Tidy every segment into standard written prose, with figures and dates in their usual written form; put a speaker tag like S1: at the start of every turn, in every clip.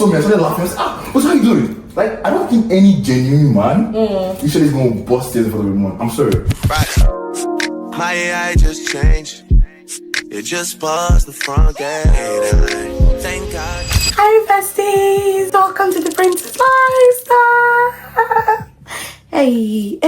S1: So me, I started laughing. I said, what's how you doing? Like, I don't think any genuine man usually is going to bust tears in front of a woman. I'm sorry.
S2: Right. My AI just changed. It just buzzed the front gate. Thank God.
S3: Hi besties, welcome to the Princess Lifestyle. Hey.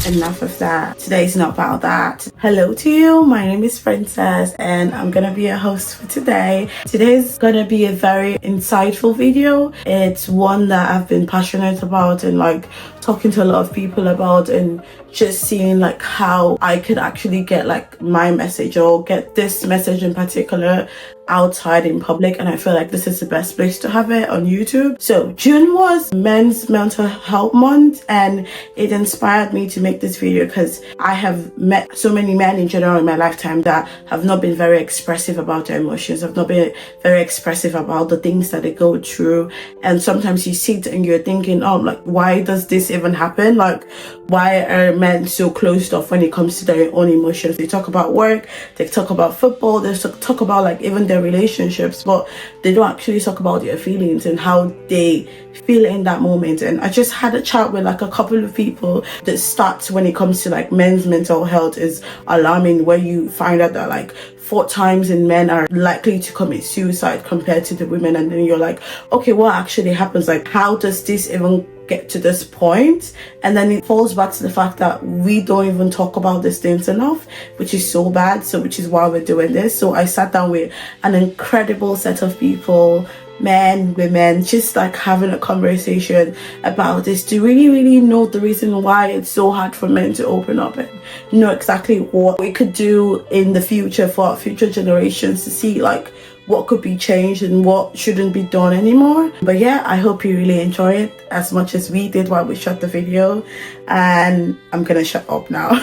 S3: Enough of that. Today's not about that. Hello to you. My name is Princess and I'm gonna be your host for today. Today's gonna be a very insightful video. It's one that I've been passionate about and like talking to a lot of people about, and just seeing like how I could actually get like my message or get this message in particular outside in public. And I feel like this is the best place to have it on YouTube. So June was Men's Mental Health Month, and it inspired me to make this video because I have met so many men in general in my lifetime that have not been very expressive about their emotions, have not been very expressive about the things that they go through. And sometimes you sit and you're thinking, oh, like, why does this even happen? Like, why are men so closed off when it comes to their own emotions? They talk about work, they talk about football, they talk about like even their relationships, but they don't actually talk about their feelings and how they feel in that moment. And I just had a chat with like a couple of people. The stats when it comes to like men's mental health is alarming, where you find out that like 4 times in men are likely to commit suicide compared to the women. And then you're like, okay, what actually happens? Like, how does this even get to this point? And then it falls back to the fact that we don't even talk about these things enough, which is so bad. So which is why we're doing this. So I sat down with an incredible set of people, men, women, just like having a conversation about this to really know the reason why it's so hard for men to open up and know exactly what we could do in the future for our future generations, to see like what could be changed and what shouldn't be done anymore. But yeah, I hope you really enjoy it as much as we did while we shot the video, and I'm gonna shut up now.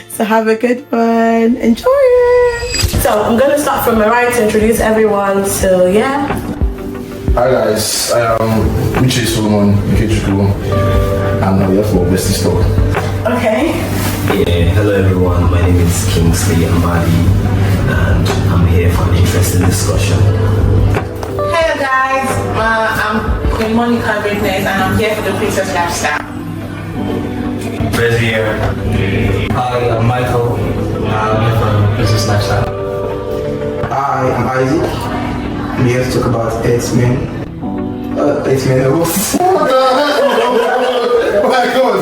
S3: So have a good one, enjoy it. So I'm gonna start from my right to introduce everyone. So yeah.
S1: Hi guys, I am Uche Solomon Ikechukwu. I'm now here for Bestie Talk.
S3: Okay.
S4: Yeah, hello everyone, my name is Kingsley Ambadi and I'm here for an interesting discussion.
S5: Hello guys, I'm Queen Monica Greatness and I'm here for the Princess Lifestyle.
S6: Reza here. Hi, I'm Michael. I'm here for Princess Lifestyle.
S7: Hi, I'm Isaac. I'm here to talk about 8 men. 8 men.
S1: Oh my God.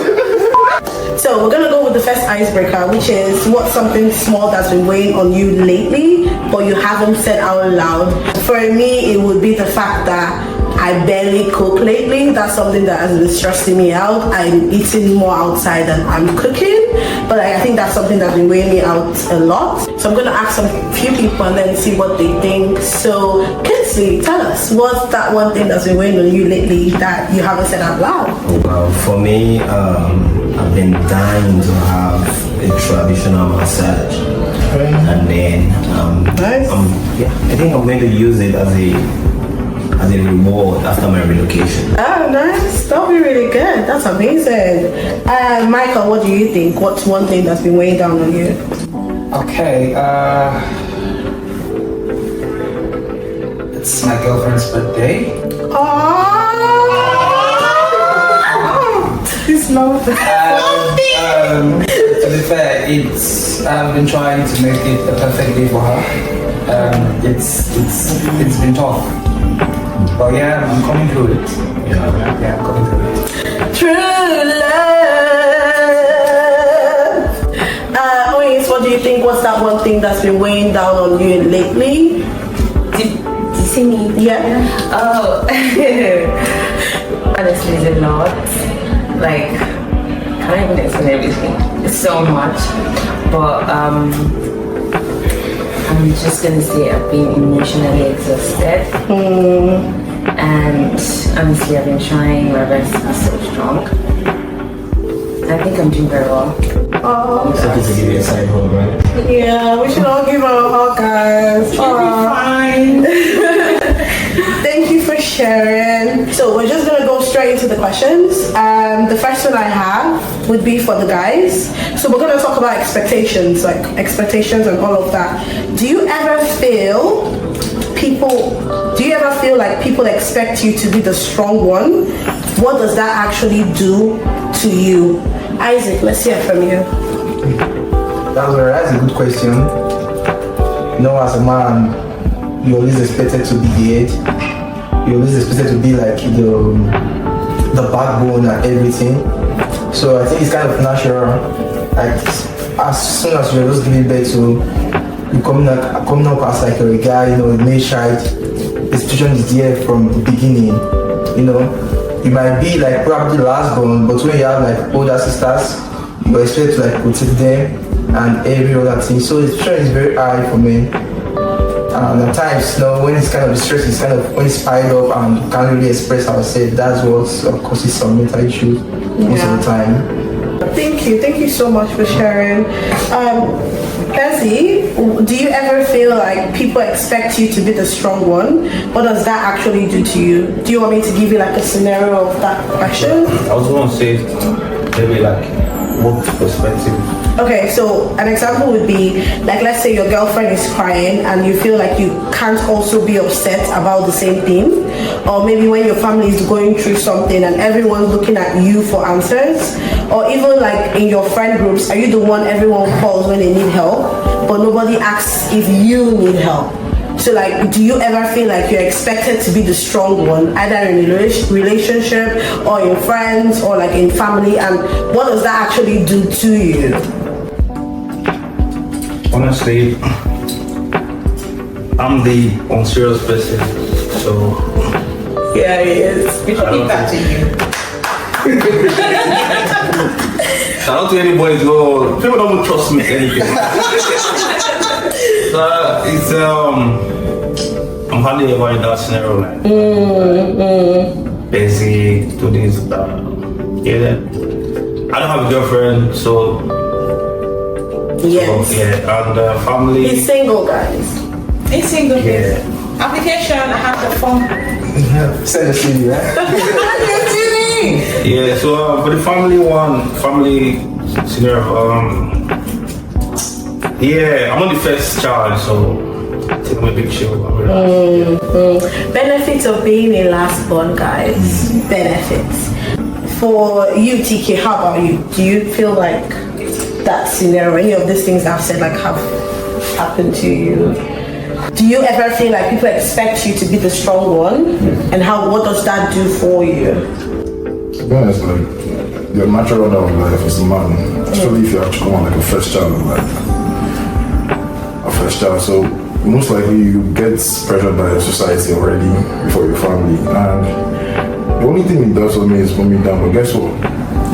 S3: So we're gonna go with the first icebreaker, which is what's something small that's been weighing on you lately, but you haven't said out loud. For me, it would be the fact that I barely cook lately. That's something that has been stressing me out. I'm eating more outside than I'm cooking, but I think that's something that's been weighing me out a lot. So I'm gonna ask some few people and then see what they think. So Kinsley, tell us, what's that one thing that's been weighing on you lately that you haven't said out loud?
S4: Well, for me, I've been dying to have a traditional massage, and then
S3: Nice.
S4: I think I'm going to use it as a reward after my relocation.
S3: Oh, nice. That'll be really good. That's amazing. Michael, what do you think? What's one thing that's been weighing down on you?
S6: Okay, it's my girlfriend's birthday.
S3: This love.
S6: To be fair, I've been trying to make it a perfect day for her. It's been tough. But yeah, I'm coming through it. Yeah, I'm coming through it.
S3: True love. Ois, what do you think? What's that one thing that's been weighing down on you lately?
S8: Did you see me?
S3: Yeah.
S8: Oh, honestly, it's a lot. Like, I can't even explain everything. It's so much. But I'm just gonna say I've been emotionally exhausted. And honestly, I've been trying my best to be so strong. I think I'm doing very well.
S3: Oh,
S4: So to give you a side hug, right?
S3: yeah, we should all give her a hug, guys.
S5: Fine.
S3: Thank you for sharing. So we're just gonna go straight into the questions. The first one I have would be for the guys. So we're gonna talk about expectations, like expectations and all of that. Do you ever feel people Do you ever feel like people expect you to be the strong one? What does that actually do to you? Isaac, let's hear from you.
S7: That's a good question. You know, as a man, you're always expected to be the head. You're always expected to be like the backbone and everything. So I think it's kind of natural. Like as soon as you're just giving birth to, you coming up as like a guy, you know, a male child. The situation is there from the beginning. You know, you might be like probably the last born, but when you have like older sisters, you're expected to like protect them and every other thing. So the pressure is very high for men. And at times, you know, when it's kind of the stress is kind of when it's piled up and we can't really express ourselves, that's what causes some mental issues most of the time.
S3: Thank you so much for sharing. Bessie, do you ever feel like people expect you to be the strong one? What does that actually do to you? Do you want me to give you like a scenario of that question?
S6: I was going to say maybe like what perspective.
S3: Okay, so an example would be like, let's say your girlfriend is crying and you feel like you can't also be upset about the same thing, or maybe when your family is going through something and everyone's looking at you for answers, or even like in your friend groups, are you the one everyone calls when they need help, but nobody asks if you need help? So like, do you ever feel like you're expected to be the strong one, either in a relationship or in friends or like in family, and what does that actually do to you?
S6: Honestly, I'm the unserious person, so
S3: Yeah, he is.
S5: We should keep that to you.
S6: shout out to anybody who people don't trust me anything. So it's I'm hardly ever in that scenario like busy to this yeah. I don't have a girlfriend, so
S3: Yes.
S6: and family.
S3: He's single, guys.
S5: It's single.
S6: Yeah.
S5: Application, I have the phone.
S7: Send a CD, right?
S6: Yeah, so for the family scenario, yeah, I'm not the first child, so take my big chill.
S3: Benefits of being a last born, guys. Benefits. For you, TK, how about you? Do you feel like that scenario, any of these things I've said, like have happened to you? Do you ever feel like people expect you to be the strong one? And what does that do for you?
S1: To be honest, like, your natural order of life as a man, especially if you actually want like a first child of life. So most likely you get pressured by society already before your family, and the only thing it does for me is put me down. But guess what?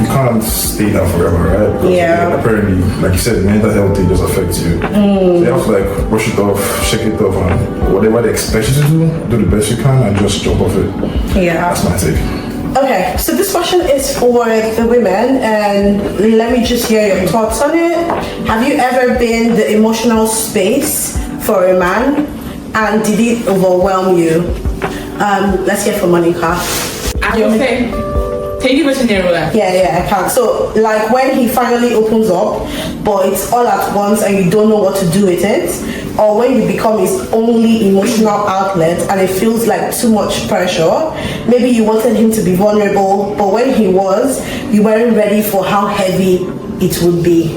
S1: You can't stay down forever, right? Because apparently, like you said, mental health just affects you. So you have to like brush it off, shake it off, and whatever they expect you to do the best you can and just jump off it.
S3: Yeah.
S1: That's my take.
S3: Okay, so this question is for the women, and let me just hear your thoughts on it. Have you ever been the emotional space for a man, and did it overwhelm you? Let's hear from Monica.
S5: I will say, can you give a scenario?
S3: Yeah, I can. So, like when he finally opens up, but it's all at once and you don't know what to do with it, or when you become his only emotional outlet and it feels like too much pressure. Maybe you wanted him to be vulnerable, but when he was, you weren't ready for how heavy it would be.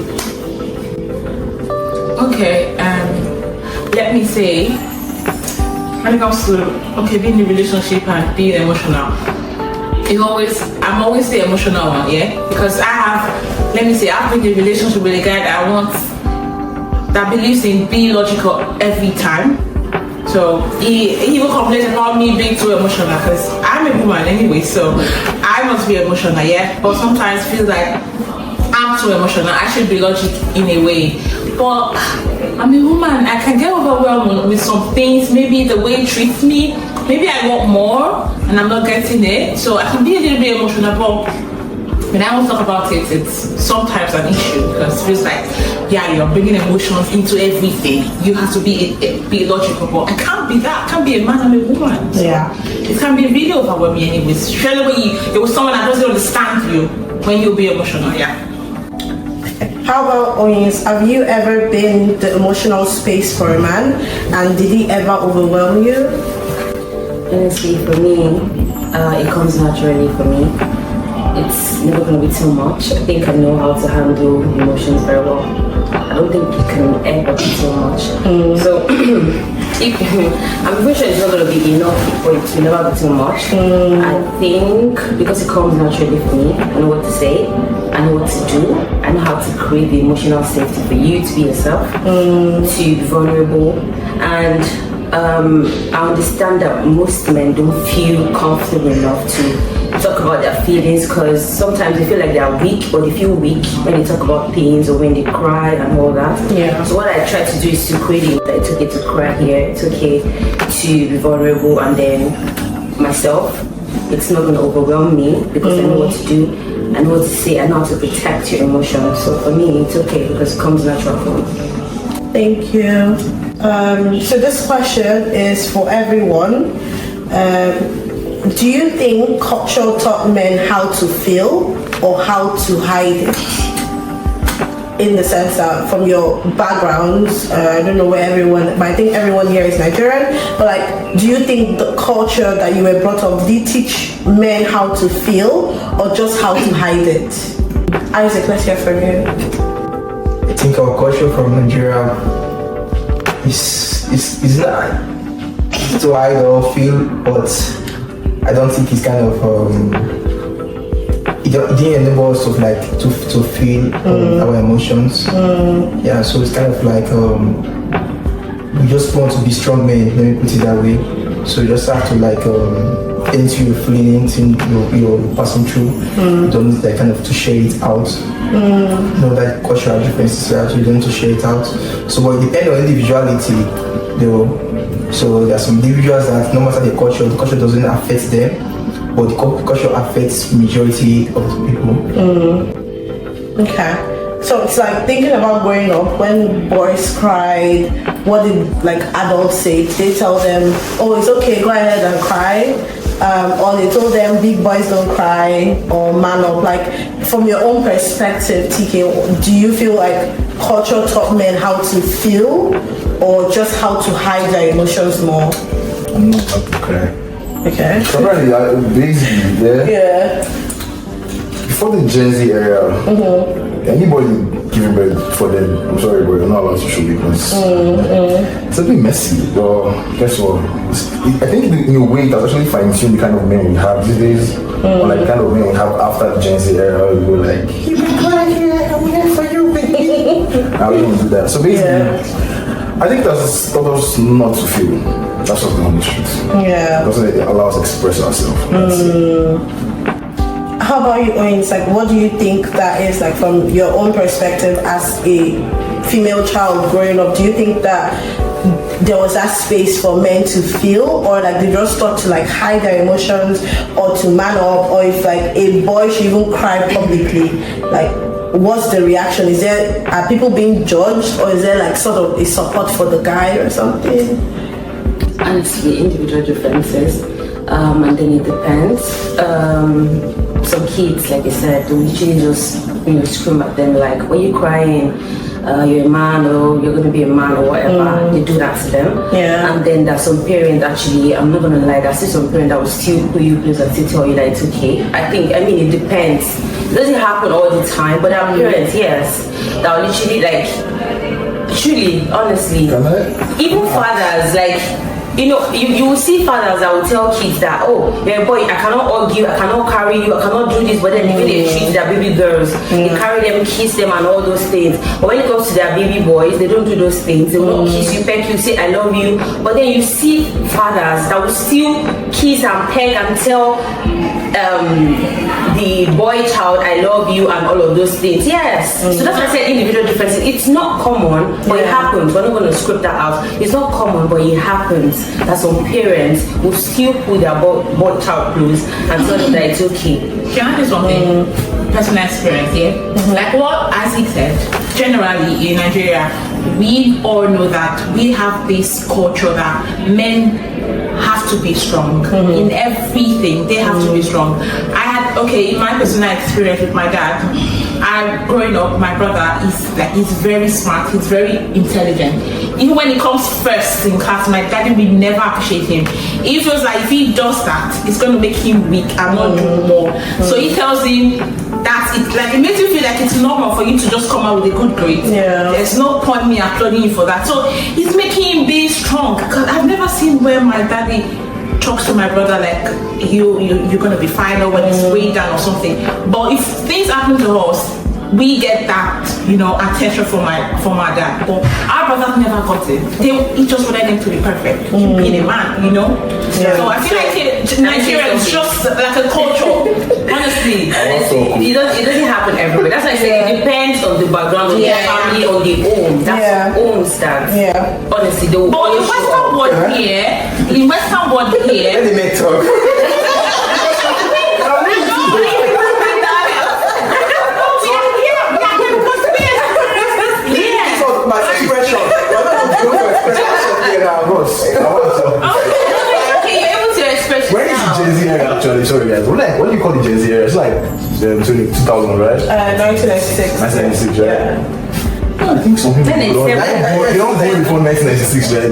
S5: Okay, let me say, when it comes to being in a relationship and being emotional, I'm always the emotional one, yeah? Because I've been in a relationship with a guy that believes in being logical every time. So he even complains about me being too emotional because I'm a woman anyway, so I must be emotional, yeah? But sometimes feel like I'm too emotional. I should be logic in a way. But I'm a woman, I can get overwhelmed with some things, maybe the way he treats me. Maybe I want more and I'm not getting it, so I can be a little bit emotional, but when I want to talk about it, it's sometimes an issue because it feels like, yeah, you're bringing emotions into everything. You have to be logical, but I can't be that. I can't be a man, I'm a woman. So
S3: Yeah.
S5: it can be really overwhelming anyways. Especially when there was someone that doesn't understand you when you'll be emotional, yeah.
S3: How about Onyins? Have you ever been the emotional space for a man, and did he ever overwhelm you?
S8: Honestly, for me, it comes naturally for me. It's never going to be too much. I think I know how to handle emotions very well. I don't think it can ever be too much. So, I'm pretty sure it's not going to be enough for it to never be too much. I think because it comes naturally for me, I know what to say, I know what to do, I know how to create the emotional safety for you to be yourself, to be vulnerable, and I understand that most men don't feel comfortable enough to talk about their feelings because sometimes they feel like they are weak or they feel weak when they talk about things or when they cry and all that.
S3: Yeah.
S8: So what I try to do is to create it that it's okay to cry here, it's okay to be vulnerable, and then myself, it's not going to overwhelm me because I know what to do, I know what to say, I know how to protect your emotions. So for me, it's okay because it comes natural for me.
S3: Thank you. So this question is for everyone. Do you think culture taught men how to feel or how to hide it? In the sense that from your backgrounds, I don't know where everyone, but I think everyone here is Nigerian, but like, do you think the culture that you were brought up did teach men how to feel or just how to hide it? Isaac, let's hear from you.
S7: I think our culture from Nigeria is not to hide or feel, but I don't think it's kind of it didn't enable us to feel our emotions. Yeah, so it's kind of like we just want to be strong men, let me put it that way. So you just have to anything you're feeling, anything you're passing through, you don't need kind of to share it out. No, that cultural differences, so actually you don't need to share it out. So but it depends on individuality though. So there are some individuals that no matter the culture doesn't affect them, but the culture affects majority of the people.
S3: Okay. So it's like thinking about growing up, when boys cried, what did adults say? Did they tell them, oh, it's okay, go ahead and cry? Or they told them big boys don't cry or man up? From your own perspective, TK, do you feel like culture taught men how to feel or just how to hide their emotions more? Okay.
S1: So really, basically,
S3: Yeah.
S1: before the Gen Z era, anybody giving birth for them, I'm sorry, but you're not allowed to show weakness. It's a bit messy, but guess what? I think in a way it has actually fine-tuned the kind of men we have these days, or the kind of men we have after the Gen Z era. We go like, you've been crying here, I'm here for you, baby. I don't want to do that. So basically, I think that's taught us not to feel. That's what's on the street.
S3: Yeah.
S1: Doesn't allow us to express ourselves.
S3: How about you, Owens? What do you think that is from your own perspective as a female child growing up? Do you think that there was that space for men to feel, or they just thought to hide their emotions or to man up, or if a boy should even cry publicly, what's the reaction? Are people being judged, or is there sort of a support for the guy or something?
S8: Honestly, individual differences, and then it depends. Some kids, like I said, they literally just scream at them why are you crying? You're a man, or you're gonna be a man, or whatever. They do that to them.
S3: Yeah.
S8: And then there's some parents, actually, I'm not gonna lie, there's still some parents that will still put you place and still tell you that it's okay. I mean it depends. It doesn't happen all the time, but there are parents, yes, that will literally truly, honestly, even fathers, you will see fathers that will tell kids that, oh, you're a boy, I cannot hug you, I cannot carry you, I cannot do this, but then even they treat their baby girls, they carry them, kiss them and all those things. But when it comes to their baby boys, they don't do those things. They will not kiss you, peck you, say I love you. But then you see fathers that will still kiss and peck and tell the boy child I love you and all of those things. Yes. So that's why I said individual differences. It's not common, but it happens. We're not going to script that out. It's not common, but it happens that some parents will still put their boy child close and tell them that it's okay.
S5: Can I do something? Personal experience, yeah? Like what Isaac said, generally in Nigeria, we all know that we have this culture that men have to be strong in everything. They have to be strong. In my personal experience with my dad, growing up, my brother is very smart, he's very intelligent. even when he comes first in class, my daddy will never appreciate him. He feels like if he does that, it's going to make him weak and not do more. So he tells him that it makes you feel like it's normal for you to just come out with a good grade.
S3: Yeah.
S5: There's no point me applauding you for that. So it's making him be strong. Because I've never seen where my daddy talks to my brother like you're gonna be fine, or when it's way down or something. But if things happen to us, we get that, attention from our dad. But our brothers never got it. He just wanted them to be perfect, being a man,
S3: Yeah.
S5: So I feel like Nigeria is just like a culture. Honestly,
S8: it doesn't happen everywhere. That's why I say it depends on the background of the family, on the home. That's own stance.
S3: Yeah.
S8: Honestly, the
S5: but in Western world here,
S7: Let me make talk. My expression.
S1: Where is the Gen Z area actually? Sorry guys. What do you call the Gen Z area? It's like 2000, right?
S3: 1996.
S1: 1996, right? I think some people don't born before 1996, right?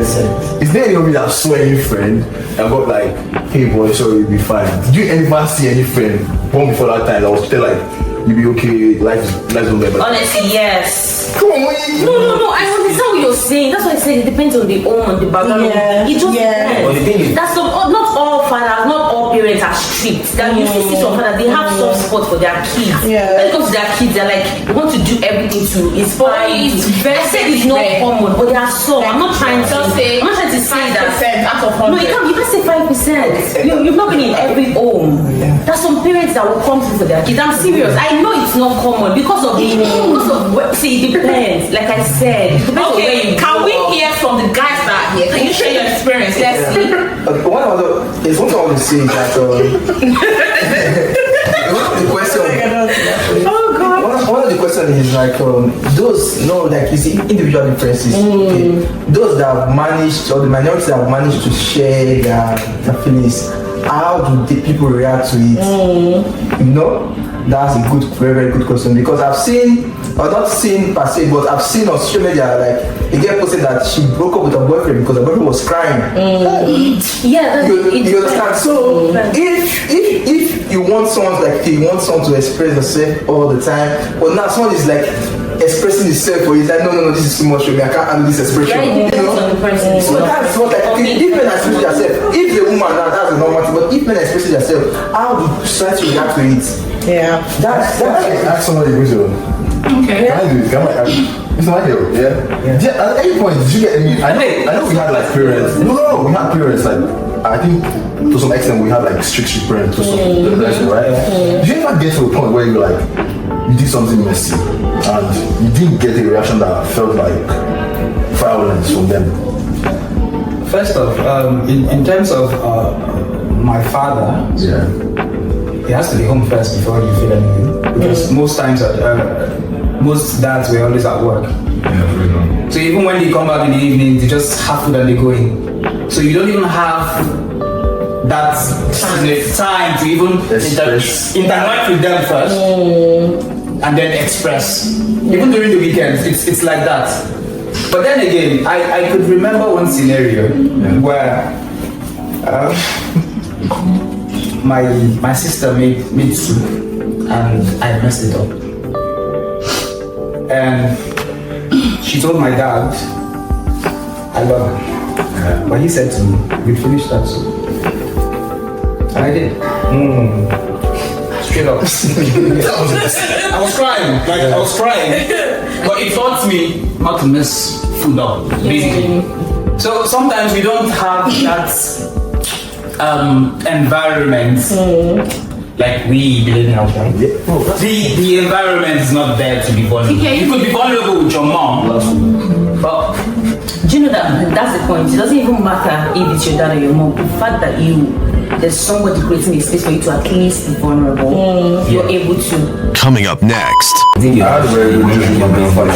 S1: Is there anybody that saw any friend and got like, hey boy, sorry, you'll be fine? Did you ever see any friend born before that time that was still like, you'll be okay, life's not better?
S8: Honestly, yes.
S1: Come on,
S8: No, I understand what you're saying. That's why I said it depends on the home, the background.
S3: Yeah.
S8: It just depends.
S4: But the thing is,
S8: That's not all fathers, not all parents are strict. That you see some fathers, they have soft spot for their kids.
S3: Yeah.
S8: When it comes to their kids, they're like, they want to do everything to inspire you. I said it's not common, but there are some. I'm not trying to say that.
S5: out of
S8: No, you can't say 5%. You've not been in every home. There's some parents that will come through for their kids. I'm serious. I know it's not common because of it depends. Like I said, it depends on where you
S5: can
S8: grow
S5: we
S8: up.
S5: hear from the guys that are here? Can you share your experience? Let's see.
S7: One thing I want to say is that the question.
S3: Oh God.
S7: One of the questions is like those like you see individual differences. Okay? Those that have managed, or the minorities that have managed to share their feelings, how do the people react to it? That's a very, very good question, because I've seen, or not seen per se, but I've seen on social media like a girl posted that she broke up with her boyfriend because her boyfriend was crying.
S8: Yeah,
S7: you understand? So if you want someone to express yourself all the time, but now someone is like expressing himself, or he's like, no, this is too much for me, I can't handle this expression.
S8: Yeah, it depends on the person.
S7: So that's what like if men express yourself, if the woman that's a normal thing, but if men express yourself, how do society react to it?
S3: Yeah.
S7: That's
S1: ask somebody who's on.
S5: Okay.
S1: Can I do it? It's not here, yeah? At any point, did you get any? I know we had like parents. No, we had parents like, I think to some extent we had like strict parents to some extent, right? Did you ever get to a point where you like, you did something messy and you didn't get a reaction that felt like violence from them?
S6: First off, in terms of my father,
S1: Yeah.
S6: he has to be home first before you feel anything. Because most times, most dads were always at work.
S1: Yeah,
S6: So even when they come back in the evening, they just have food and they go in. So you don't even have that time to even interact with them first and then express. Even during the weekends, it's like that. But then again, I could remember one scenario where my sister made soup and I messed it up. And she told my dad, I love her. But he said to me, you finished that soup. And I did. Straight up. I was crying. But it taught me not to mess food up, basically. So sometimes we don't have that environment like we live in our time. The environment is not there to be vulnerable. You could be vulnerable with your mom, but
S8: Do you know that's the point? It doesn't even matter if it's your dad or your mom. The fact that there's somebody creating a space for you to at least be vulnerable, you're able to.
S2: Coming up next.
S1: I had a very good dream with my grandfather.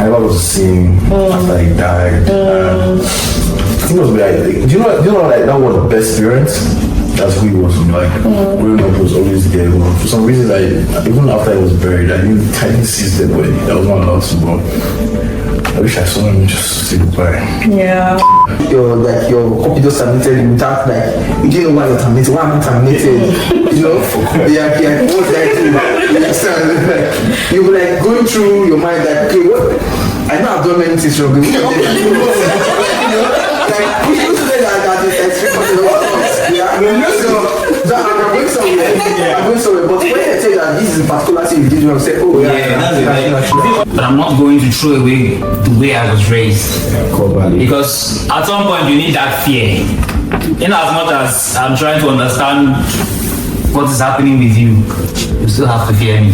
S1: I was seeing after he died. I think it was like, do you know like that was the best experience? That's who he was, like growing up was always there. For some reason, even after he was buried, I didn't see his dead body. I was not allowed to go. I wish I saw him just say goodbye.
S3: Yeah.
S7: Your copy just submitted without like you didn't know why you're terminated. Why am I terminated? You know? Yeah. What did I do? You understand? Like, you were like going through your mind like, okay, what? I know I've done many things wrong. You know? Like we used to say that it's yeah. So I'm going somewhere. I'm going somewhere. But when I tell you that this is a particular thing you did wrong, say, oh yeah, that's it.
S6: But I'm not going to throw away the way I was raised. Because at some point you need that fear. In as much as I'm trying to understand what is happening with you, you still have to fear me.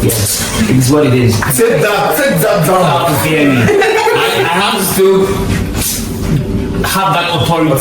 S6: Yes, it's what it is.
S1: Take that
S6: You
S1: down.
S6: have to fear me. I have to still have that authority.